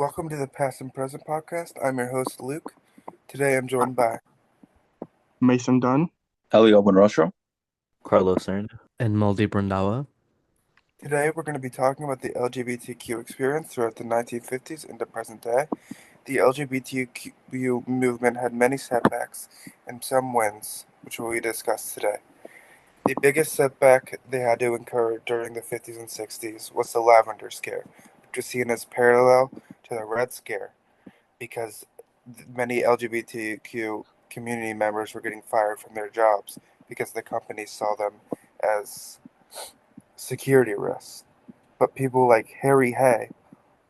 Welcome to the Past and Present podcast. I'm your host, Luke. Today I'm joined by Mason Dunn. Elio Bonrostro. Carlos Cern. And Moldy Brundawa. Today we're going to be talking about the LGBTQ experience throughout the 1950s into present day. The LGBTQ movement had many setbacks and some wins, which we discuss today. The biggest setback they had to incur during the 50s and 60s was the Lavender Scare, which was seen as parallel to the Red Scare, because many LGBTQ community members were getting fired from their jobs because the companies saw them as security risks. But people like Harry Hay,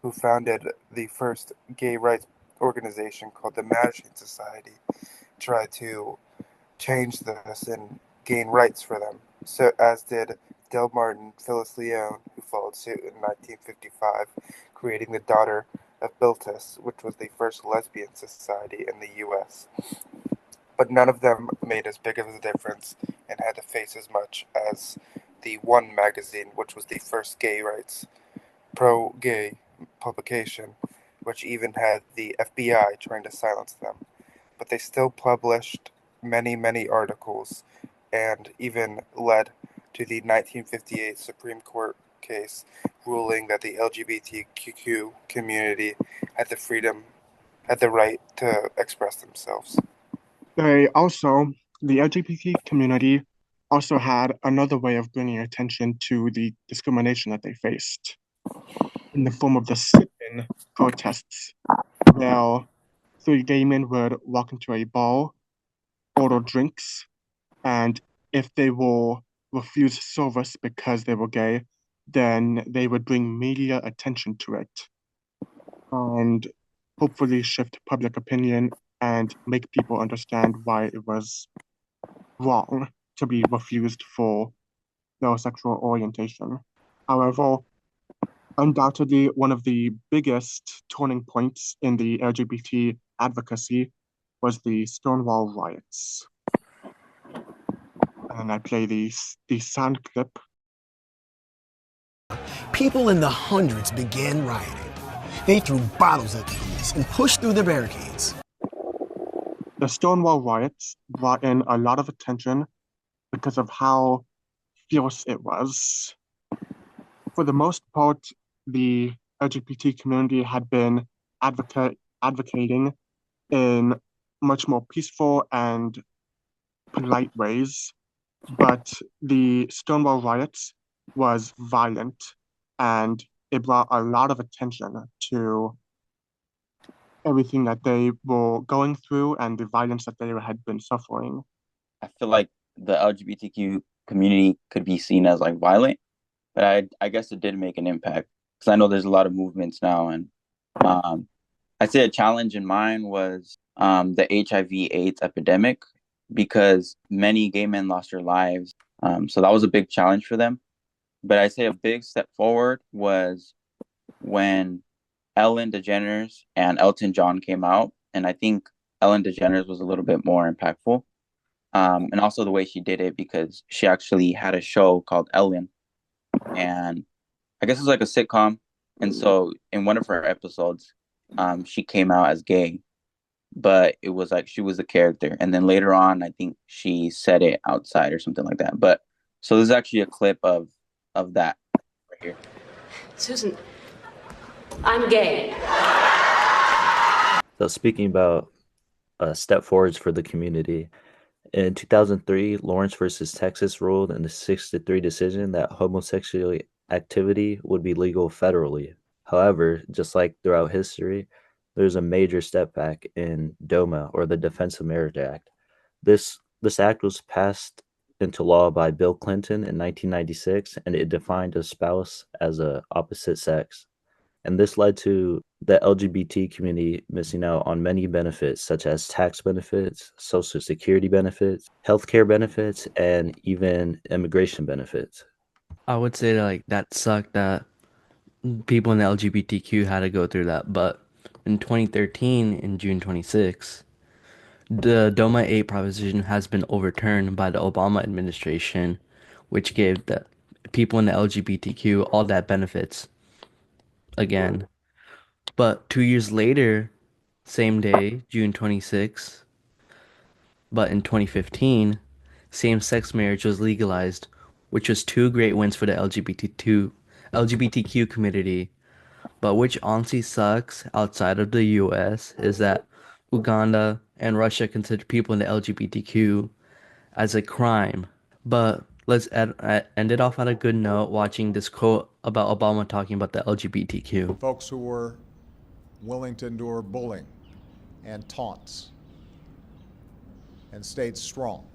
who founded the first gay rights organization called the Madison Society, tried to change this and gain rights for them. So as did Del Martin, Phyllis Leone, who followed suit in 1955, creating the Daughter of Biltis, which was the first lesbian society in the U.S. But none of them made as big of a difference and had to face as much as the One magazine, which was the first gay rights pro-gay publication, which even had the FBI trying to silence them. But they still published many articles and even led to the 1958 Supreme Court case ruling that the LGBTQ community had the right to express themselves. The LGBT community also had another way of bringing attention to the discrimination that they faced in the form of the sit-in protests, where three gay men would walk into a bar, order drinks, and if they were refused service because they were gay, then they would bring media attention to it and hopefully shift public opinion and make people understand why it was wrong to be refused for their sexual orientation. However, undoubtedly, one of the biggest turning points in the LGBT advocacy was the Stonewall riots. And I play the sound clip. People in the hundreds began rioting. They threw bottles at the police and pushed through the barricades. The Stonewall riots brought in a lot of attention because of how fierce it was. For the most part, the LGBT community had been advocating in much more peaceful and polite ways, but the Stonewall riots was violent, and it brought a lot of attention to everything that they were going through and the violence that they had been suffering. I feel like the LGBTQ community could be seen as like violent, but I guess it did make an impact because I know there's a lot of movements now, and I'd say a challenge in mine was the HIV/AIDS epidemic, because many gay men lost their lives. So that was a big challenge for them. But I'd say a big step forward was when Ellen DeGeneres and Elton John came out. And I think Ellen DeGeneres was a little bit more impactful. And also the way she did it, because she actually had a show called Ellen. And I guess it's like a sitcom. And so in one of her episodes, she came out as gay, but it was like she was a character. And then later on, I think she said it outside or something like that. But so there's actually a clip of that right here. Susan, I'm gay. So speaking about step forwards for the community, in 2003, Lawrence versus Texas ruled in a 6-3 decision that homosexual activity would be legal federally. However, just like throughout history, there's a major step back in DOMA, or the Defense of Marriage Act. This act was passed into law by Bill Clinton in 1996, and it defined a spouse as a opposite sex. And this led to the LGBT community missing out on many benefits, such as tax benefits, social security benefits, healthcare benefits, and even immigration benefits. I would say that sucked that people in the LGBTQ had to go through that. But in 2013, in June 26, the DOMA 8 proposition has been overturned by the Obama administration, which gave the people in the LGBTQ all that benefits again. But 2 years later, same day, June 26th, but in 2015, same-sex marriage was legalized, which was two great wins for the LGBTQ community. But which honestly sucks outside of the US is that Uganda and Russia consider people in the LGBTQ as a crime. But let's end it off on a good note watching this quote about Obama talking about the LGBTQ. Folks who were willing to endure bullying and taunts and stayed strong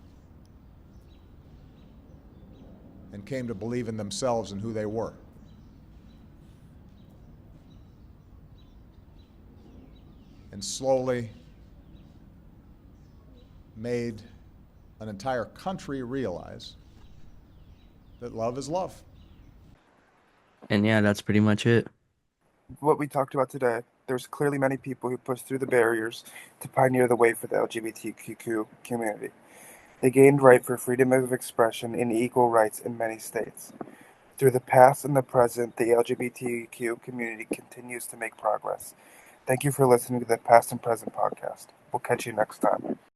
and came to believe in themselves and who they were. And slowly made an entire country realize that love is love. And yeah, that's pretty much it. What we talked about today, there's clearly many people who pushed through the barriers to pioneer the way for the LGBTQ community. They gained right for freedom of expression and equal rights in many states. Through the past and the present, the LGBTQ community continues to make progress. Thank you for listening to the Past and Present podcast. We'll catch you next time.